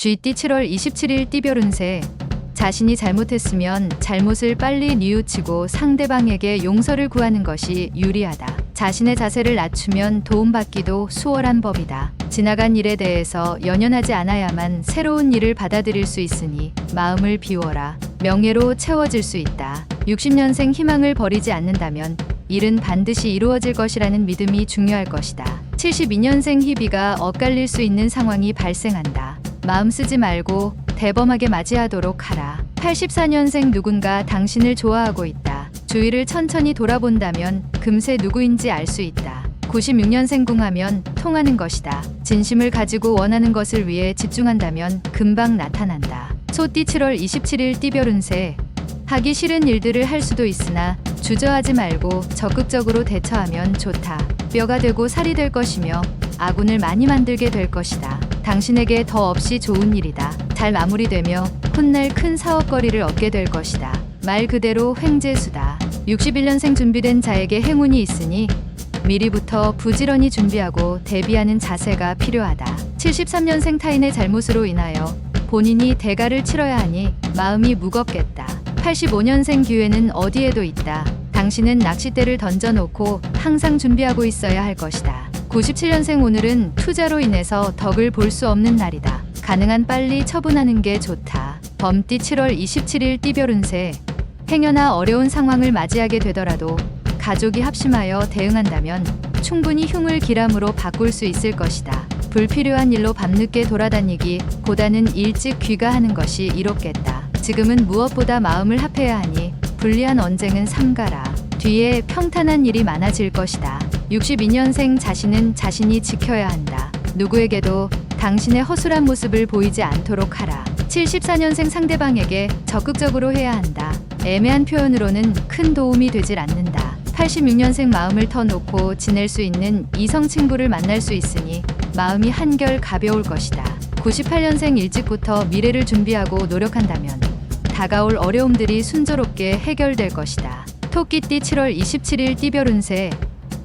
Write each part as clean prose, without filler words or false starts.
쥐띠 7월 27일 띠별 운세. 자신이 잘못했으면 잘못을 빨리 뉘우치고 상대방에게 용서를 구하는 것이 유리하다. 자신의 자세를 낮추면 도움받기도 수월한 법이다. 지나간 일에 대해서 연연하지 않아야만 새로운 일을 받아들일 수 있으니 마음을 비워라. 명예로 채워질 수 있다. 60년생 희망을 버리지 않는다면 일은 반드시 이루어질 것이라는 믿음이 중요할 것이다. 72년생 희비가 엇갈릴 수 있는 상황이 발생한다. 마음 쓰지 말고 대범하게 맞이하도록 하라. 84년생 누군가 당신을 좋아하고 있다. 주위를 천천히 돌아본다면 금세 누구인지 알 수 있다. 96년생 궁하면 통하는 것이다. 진심을 가지고 원하는 것을 위해 집중한다면 금방 나타난다. 소띠 7월 27일 띠별 운세. 하기 싫은 일들을 할 수도 있으나 주저하지 말고 적극적으로 대처하면 좋다. 뼈가 되고 살이 될 것이며 아군을 많이 만들게 될 것이다. 당신에게 더 없이 좋은 일이다. 잘 마무리되며 훗날 큰 사업거리를 얻게 될 것이다. 말 그대로 횡재수다. 61년생 준비된 자에게 행운이 있으니 미리부터 부지런히 준비하고 대비하는 자세가 필요하다. 73년생 타인의 잘못으로 인하여 본인이 대가를 치러야 하니 마음이 무겁겠다. 85년생 기회는 어디에도 있다. 당신은 낚싯대를 던져놓고 항상 준비하고 있어야 할 것이다. 97년생 오늘은 투자로 인해서 덕을 볼 수 없는 날이다. 가능한 빨리 처분하는 게 좋다. 범띠 7월 27일 띠별 운세. 행여나 어려운 상황을 맞이하게 되더라도 가족이 합심하여 대응한다면 충분히 흉을 기람으로 바꿀 수 있을 것이다. 불필요한 일로 밤늦게 돌아다니기 보다는 일찍 귀가하는 것이 이롭겠다. 지금은 무엇보다 마음을 합해야 하니 불리한 언쟁은 삼가라. 뒤에 평탄한 일이 많아질 것이다. 62년생 자신은 자신이 지켜야 한다. 누구에게도 당신의 허술한 모습을 보이지 않도록 하라. 74년생 상대방에게 적극적으로 해야 한다. 애매한 표현으로는 큰 도움이 되질 않는다. 86년생 마음을 터놓고 지낼 수 있는 이성 친구를 만날 수 있으니 마음이 한결 가벼울 것이다. 98년생 일찍부터 미래를 준비하고 노력한다면 다가올 어려움들이 순조롭게 해결될 것이다. 토끼띠 7월 27일 띠별 운세.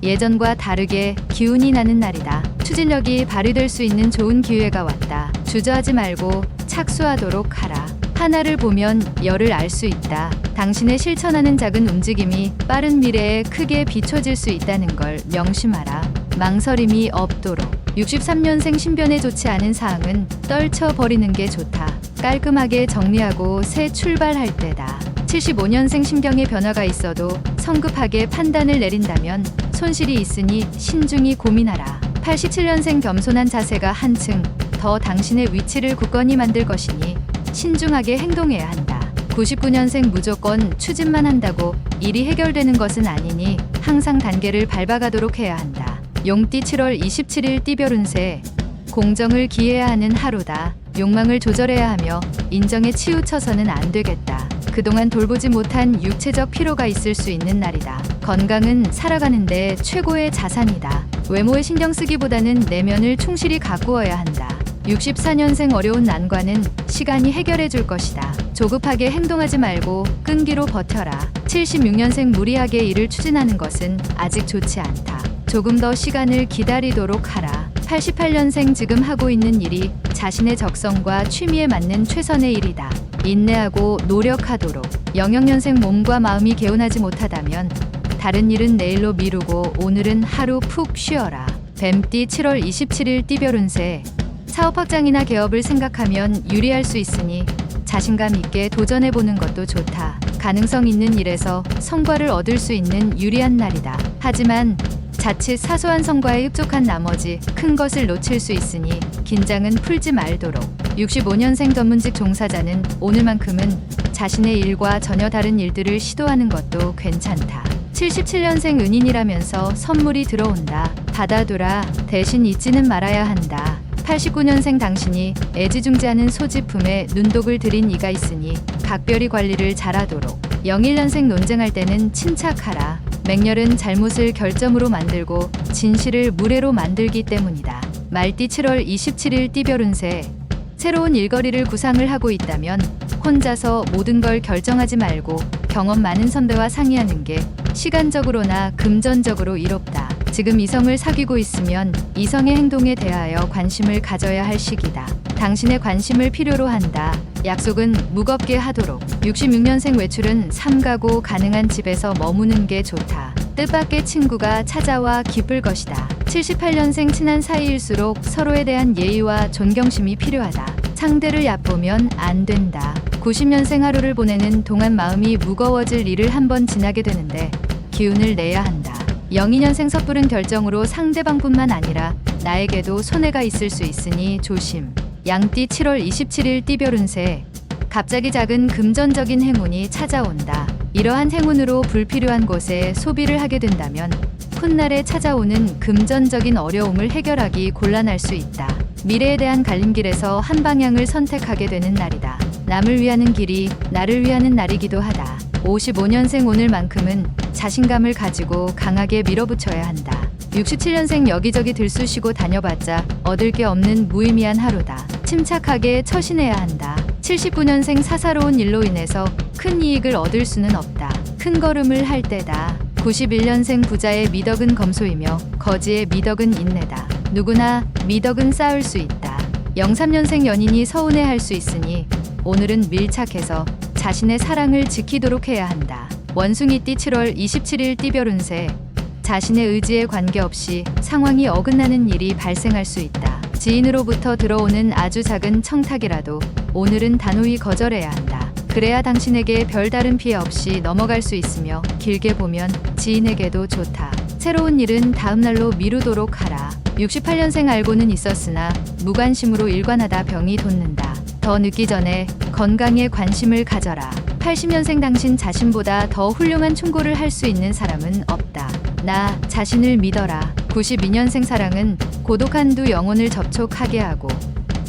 예전과 다르게 기운이 나는 날이다. 추진력이 발휘될 수 있는 좋은 기회가 왔다. 주저하지 말고 착수하도록 하라. 하나를 보면 열을 알 수 있다. 당신의 실천하는 작은 움직임이 빠른 미래에 크게 비춰질 수 있다는 걸 명심하라. 망설임이 없도록. 63년생 신변에 좋지 않은 사항은 떨쳐버리는 게 좋다. 깔끔하게 정리하고 새 출발할 때다. 75년생 신병에 변화가 있어도 성급하게 판단을 내린다면 손실이 있으니 신중히 고민하라. 87년생 겸손한 자세가 한층 더 당신의 위치를 굳건히 만들 것이니 신중하게 행동해야 한다. 99년생 무조건 추진만 한다고 일이 해결되는 것은 아니니 항상 단계를 밟아가도록 해야 한다. 용띠 7월 27일 띠별 운세. 공정을 기해야 하는 하루다. 욕망을 조절해야 하며 인정에 치우쳐서는 안 되겠다. 그동안 돌보지 못한 육체적 피로가 있을 수 있는 날이다. 건강은 살아가는데 최고의 자산이다. 외모에 신경 쓰기보다는 내면을 충실히 가꾸어야 한다. 64년생 어려운 난관은 시간이 해결해 줄 것이다. 조급하게 행동하지 말고 끈기로 버텨라. 76년생 무리하게 일을 추진하는 것은 아직 좋지 않다. 조금 더 시간을 기다리도록 하라. 88년생 지금 하고 있는 일이 자신의 적성과 취미에 맞는 최선의 일이다. 인내하고 노력하도록. 00년생 몸과 마음이 개운하지 못하다면 다른 일은 내일로 미루고 오늘은 하루 푹 쉬어라. 뱀띠 7월 27일 띠별 운세. 사업 확장이나 개업을 생각하면 유리할 수 있으니 자신감 있게 도전해보는 것도 좋다. 가능성 있는 일에서 성과를 얻을 수 있는 유리한 날이다. 하지만 자칫 사소한 성과에 흡족한 나머지 큰 것을 놓칠 수 있으니 긴장은 풀지 말도록. 65년생 전문직 종사자는 오늘만큼은 자신의 일과 전혀 다른 일들을 시도하는 것도 괜찮다. 77년생 은인이라면서 선물이 들어온다. 받아두라. 대신 잊지는 말아야 한다. 89년생 당신이 애지중지하는 소지품에 눈독을 들인 이가 있으니 각별히 관리를 잘하도록. 01년생 논쟁할 때는 침착하라. 맹렬은 잘못을 결점으로 만들고 진실을 무례로 만들기 때문이다. 말띠 7월 27일 띠별 운세. 새로운 일거리를 구상을 하고 있다면 혼자서 모든 걸 결정하지 말고 경험 많은 선배와 상의하는 게 시간적으로나 금전적으로 이롭다. 지금 이성을 사귀고 있으면 이성의 행동에 대하여 관심을 가져야 할 시기다. 당신의 관심을 필요로 한다. 약속은 무겁게 하도록. 66년생 외출은 삼가고 가능한 집에서 머무는 게 좋다. 뜻밖의 친구가 찾아와 기쁠 것이다. 78년생 친한 사이일수록 서로에 대한 예의와 존경심이 필요하다. 상대를 얕보면 안 된다. 90년생 하루를 보내는 동안 마음이 무거워질 일을 한번 지나게 되는데 기운을 내야 한다. 02년생 섣부른 결정으로 상대방뿐만 아니라 나에게도 손해가 있을 수 있으니 조심. 양띠 7월 27일 띠별 운세. 갑자기 작은 금전적인 행운이 찾아온다. 이러한 행운으로 불필요한 곳에 소비를 하게 된다면 훗날에 찾아오는 금전적인 어려움을 해결하기 곤란할 수 있다. 미래에 대한 갈림길에서 한 방향을 선택하게 되는 날이다. 남을 위하는 길이 나를 위하는 날이기도 하다. 55년생 오늘만큼은 자신감을 가지고 강하게 밀어붙여야 한다. 67년생 여기저기 들쑤시고 다녀봤자 얻을 게 없는 무의미한 하루다. 침착하게 처신해야 한다. 79년생 사사로운 일로 인해서 큰 이익을 얻을 수는 없다. 큰 걸음을 할 때다. 91년생 부자의 미덕은 검소이며 거지의 미덕은 인내다. 누구나 미덕은 쌓을 수 있다. 03년생 연인이 서운해할 수 있으니 오늘은 밀착해서 자신의 사랑을 지키도록 해야 한다. 원숭이띠 7월 27일 띠별 운세. 자신의 의지에 관계없이 상황이 어긋나는 일이 발생할 수 있다. 지인으로부터 들어오는 아주 작은 청탁이라도 오늘은 단호히 거절해야 한다. 그래야 당신에게 별다른 피해 없이 넘어갈 수 있으며 길게 보면 지인에게도 좋다. 새로운 일은 다음 날로 미루도록 하라. 68년생 알고는 있었으나 무관심으로 일관하다 병이 돋는다. 더 늦기 전에 건강에 관심을 가져라. 80년생 당신 자신보다 더 훌륭한 충고를 할 수 있는 사람은 없다. 나 자신을 믿어라. 92년생 사랑은 고독한 두 영혼을 접촉하게 하고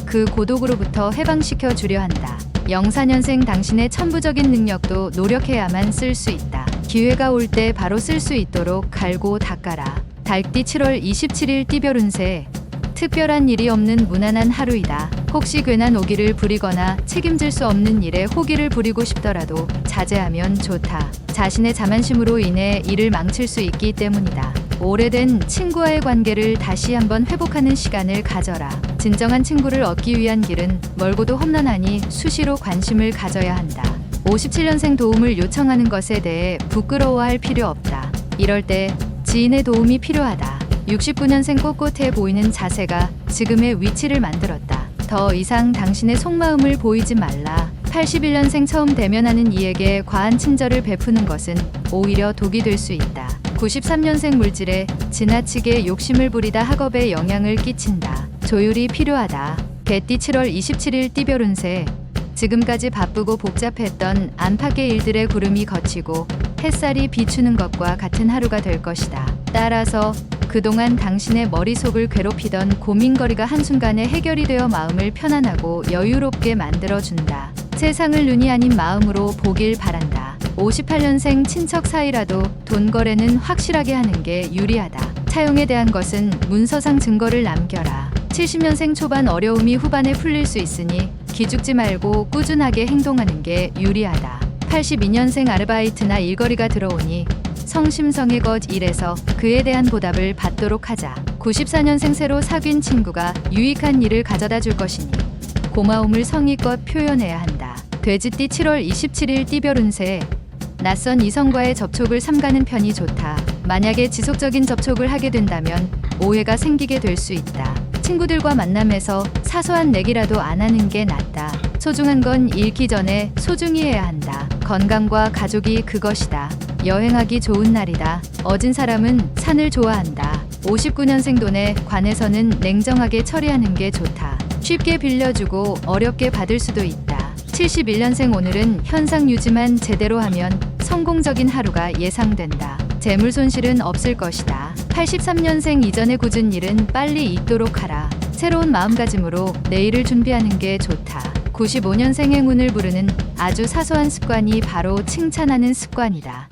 그 고독으로부터 해방시켜 주려 한다. 04년생 당신의 천부적인 능력도 노력해야만 쓸 수 있다. 기회가 올 때 바로 쓸 수 있도록 갈고 닦아라. 달띠 7월 27일 띠별 운세. 특별한 일이 없는 무난한 하루이다. 혹시 괜한 오기를 부리거나 책임질 수 없는 일에 호기를 부리고 싶더라도 자제하면 좋다. 자신의 자만심으로 인해 일을 망칠 수 있기 때문이다. 오래된 친구와의 관계를 다시 한번 회복하는 시간을 가져라. 진정한 친구를 얻기 위한 길은 멀고도 험난하니 수시로 관심을 가져야 한다. 57년생 도움을 요청하는 것에 대해 부끄러워할 필요 없다. 이럴 때 지인의 도움이 필요하다. 69년생 꼿꼿해 보이는 자세가 지금의 위치를 만들었다. 더 이상 당신의 속마음을 보이지 말라. 81년생 처음 대면하는 이에게 과한 친절을 베푸는 것은 오히려 독이 될 수 있다. 93년생 물질에 지나치게 욕심을 부리다 학업에 영향을 끼친다. 조율이 필요하다. 개띠 7월 27일 띠별 운세. 지금까지 바쁘고 복잡했던 안팎의 일들의 구름이 걷히고 햇살이 비추는 것과 같은 하루가 될 것이다. 따라서 그동안 당신의 머릿속을 괴롭히던 고민거리가 한순간에 해결이 되어 마음을 편안하고 여유롭게 만들어준다. 세상을 눈이 아닌 마음으로 보길 바란다. 58년생 친척 사이라도 돈 거래는 확실하게 하는 게 유리하다. 차용에 대한 것은 문서상 증거를 남겨라. 70년생 초반 어려움이 후반에 풀릴 수 있으니 기죽지 말고 꾸준하게 행동하는 게 유리하다. 82년생 아르바이트나 일거리가 들어오니 성심성의껏 일해서 그에 대한 보답을 받도록 하자. 94년생 새로 사귄 친구가 유익한 일을 가져다 줄 것이니 고마움을 성의껏 표현해야 한다. 돼지띠 7월 27일 띠별 운세. 낯선 이성과의 접촉을 삼가는 편이 좋다. 만약에 지속적인 접촉을 하게 된다면 오해가 생기게 될 수 있다. 친구들과 만남에서 사소한 내기라도 안 하는 게 낫다. 소중한 건 잃기 전에 소중히 해야 한다. 건강과 가족이 그것이다. 여행하기 좋은 날이다. 어진 사람은 산을 좋아한다. 59년생 돈에 관해서는 냉정하게 처리하는 게 좋다. 쉽게 빌려주고 어렵게 받을 수도 있다. 71년생 오늘은 현상 유지만 제대로 하면 성공적인 하루가 예상된다. 재물 손실은 없을 것이다. 83년생 이전에 굳은 일은 빨리 잊도록 하라. 새로운 마음가짐으로 내일을 준비하는 게 좋다. 95년생 행운을 부르는 아주 사소한 습관이 바로 칭찬하는 습관이다.